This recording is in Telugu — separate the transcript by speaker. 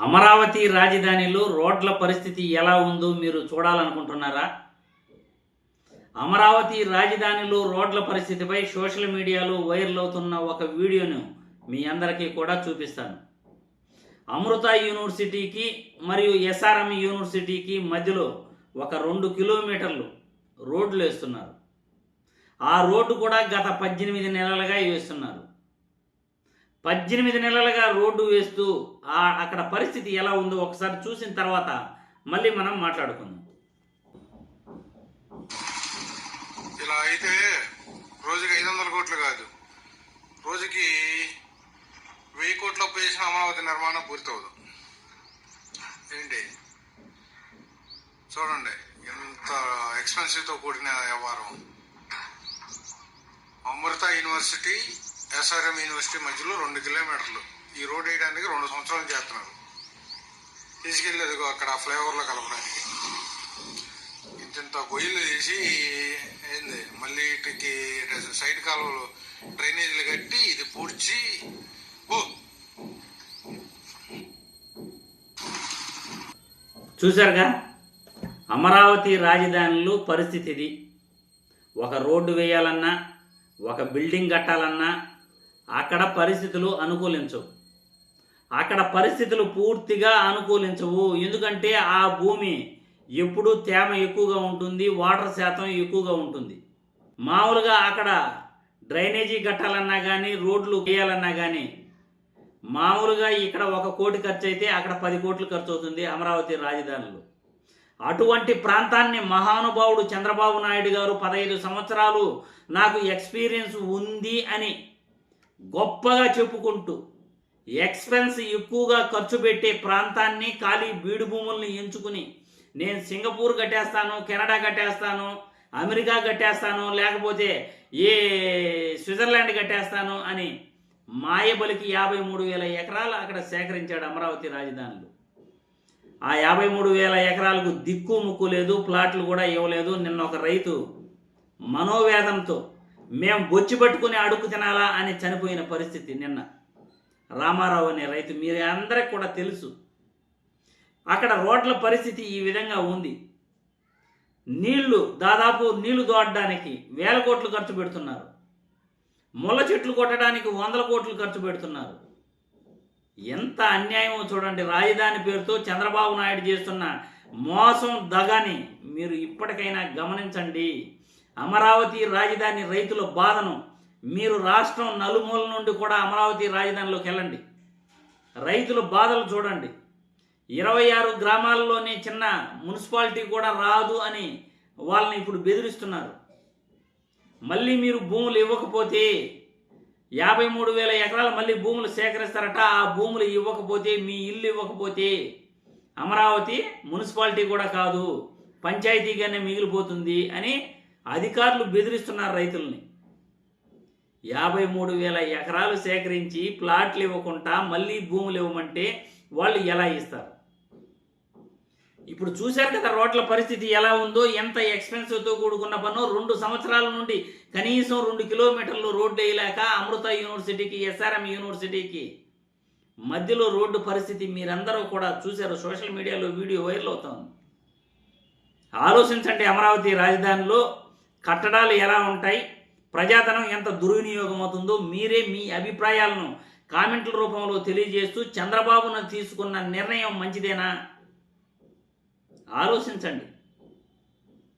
Speaker 1: అమరావతి రాజధానిలో రోడ్ల పరిస్థితి ఎలా ఉందో మీరు చూడాలనుకుంటున్నారా? అమరావతి రాజధానిలో రోడ్ల పరిస్థితిపై సోషల్ మీడియాలో వైరల్ అవుతున్న ఒక వీడియోను మీ అందరికీ కూడా చూపిస్తాను. అమృత యూనివర్సిటీకి మరియు ఎస్ఆర్ఎం యూనివర్సిటీకి మధ్యలో ఒక 2 కిలోమీటర్లు రోడ్లు వేస్తున్నారు. ఆ రోడ్డు కూడా గత 18 నెలలుగా వేస్తున్నారు. 18 నెలలుగా రోడ్డు వేస్తూ అక్కడ పరిస్థితి ఎలా ఉందో ఒకసారి చూసిన తర్వాత మళ్ళీ మనం మాట్లాడుకుందాం.
Speaker 2: ఇలా అయితే రోజుకి 500 కోట్లు కాదు, రోజుకి 1000 కోట్ల అప్పు చేసిన అమరావతి నిర్మాణం పూర్తవదు. ఏంటి చూడండి, ఎంత ఎక్స్పెన్సివ్తో కూడిన వ్యవహారం. అమృత యూనివర్సిటీ ఎస్ఆర్ఎం యూనివర్సిటీ మధ్యలో 2 కిలోమీటర్లు ఈ రోడ్ వేయడానికి 2 సంవత్సరాలు చేస్తున్నారు. తీసుకెళ్ళేది అక్కడ ఫ్లైఓవర్లో కలపడానికి ఇంత గొయ్యలు వేసి ఏంది, మళ్ళీ ఇటుకి సైడ్ కాలువలు డ్రైనేజీలు కట్టి ఇది పూడ్చి
Speaker 1: చూశారుగా అమరావతి రాజధానిలో పరిస్థితి ఇది. ఒక రోడ్డు వేయాలన్నా, ఒక బిల్డింగ్ కట్టాలన్నా అక్కడ పరిస్థితులు అనుకూలించవు. అక్కడ పరిస్థితులు పూర్తిగా అనుకూలించవు. ఎందుకంటే ఆ భూమి ఎప్పుడూ తేమ ఎక్కువగా ఉంటుంది, వాటర్ శాతం ఎక్కువగా ఉంటుంది. మామూలుగా అక్కడ డ్రైనేజీ కట్టాలన్నా కానీ, రోడ్లు వేయాలన్నా కానీ మామూలుగా ఇక్కడ 1 కోటి ఖర్చు అయితే అక్కడ 10 కోట్లు ఖర్చు అవుతుంది అమరావతి రాజధానిలో. అటువంటి ప్రాంతాన్ని మహానుభావుడు చంద్రబాబు నాయుడు గారు 15 సంవత్సరాలు నాకు ఎక్స్పీరియన్స్ ఉంది అని గొప్పగా చెప్పుకుంటూ ఎక్స్పెన్స్ ఎక్కువగా ఖర్చు పెట్టే ప్రాంతాన్ని, ఖాళీ బీడు భూముల్ని ఎంచుకుని నేను సింగపూర్ కట్టేస్తాను, కెనడా కట్టేస్తాను, అమెరికా కట్టేస్తాను, లేకపోతే స్విట్జర్లాండ్ కట్టేస్తాను అని మాయబలికి 53,000 ఎకరాలు అక్కడ సేకరించాడు అమరావతి రాజధానిలో. ఆ 53,000 ఎకరాలకు దిక్కు ముక్కు లేదు, ప్లాట్లు కూడా ఇవ్వలేదు. నిన్న ఒక రైతు మనోవేదంతో మేము బొచ్చి పట్టుకుని అడుగు తినాలా అని చనిపోయిన పరిస్థితి నిన్న. రామారావు అనే రైతు, మీరు అందరికి కూడా తెలుసు. అక్కడ రోడ్ల పరిస్థితి ఈ విధంగా ఉంది. దాదాపు నీళ్లు దోడడానికి 1000 కోట్లు ఖర్చు పెడుతున్నారు. ముళ్ళ చెట్లు కొట్టడానికి 100 కోట్లు ఖర్చు పెడుతున్నారు. ఎంత అన్యాయమో చూడండి. రాజధాని పేరుతో చంద్రబాబు నాయుడు చేస్తున్న మోసం, దగాని మీరు ఇప్పటికైనా గమనించండి. అమరావతి రాజధాని రైతుల బాధను మీరు రాష్ట్రం నలుమూల నుండి కూడా అమరావతి రాజధానిలోకి వెళ్ళండి, రైతుల బాధలు చూడండి. 26 గ్రామాల్లోనే చిన్న మున్సిపాలిటీ కూడా రాదు అని వాళ్ళని ఇప్పుడు బెదిరిస్తున్నారు. మళ్ళీ మీరు భూములు ఇవ్వకపోతే 53,000 ఎకరాలు మళ్ళీ భూములు సేకరిస్తారట. ఆ భూములు ఇవ్వకపోతే, మీ ఇల్లు ఇవ్వకపోతే అమరావతి మున్సిపాలిటీ కూడా కాదు, పంచాయతీగానే మిగిలిపోతుంది అని అధికారులు బెదిరిస్తున్నారు రైతుల్ని. 53,000 ఎకరాలు సేకరించి ప్లాట్లు ఇవ్వకుండా మళ్ళీ భూములు ఇవ్వమంటే వాళ్ళు ఎలా ఇస్తారు? ఇప్పుడు చూశారు కదా రోడ్ల పరిస్థితి ఎలా ఉందో, ఎంత ఎక్స్పెన్సివ్తో కూడుకున్న పన్ను. 2 సంవత్సరాల నుండి కనీసం 2 కిలోమీటర్లు రోడ్డు వేయలేక అమృత యూనివర్సిటీకి, ఎస్ఆర్ఎం యూనివర్సిటీకి మధ్యలో రోడ్డు పరిస్థితి మీరందరూ కూడా చూశారు. సోషల్ మీడియాలో వీడియో వైరల్ అవుతుంది. ఆలోచించండి, అమరావతి రాజధానిలో కట్టడాలు ఎలా ఉంటాయి, ప్రజాధనం ఎంత దుర్వినియోగం అవుతుందో మీరే మీ అభిప్రాయాలను కామెంట్ల రూపంలో తెలియజేస్తూ చంద్రబాబును తీసుకున్న నిర్ణయం మంచిదేనా ఆలోచించండి.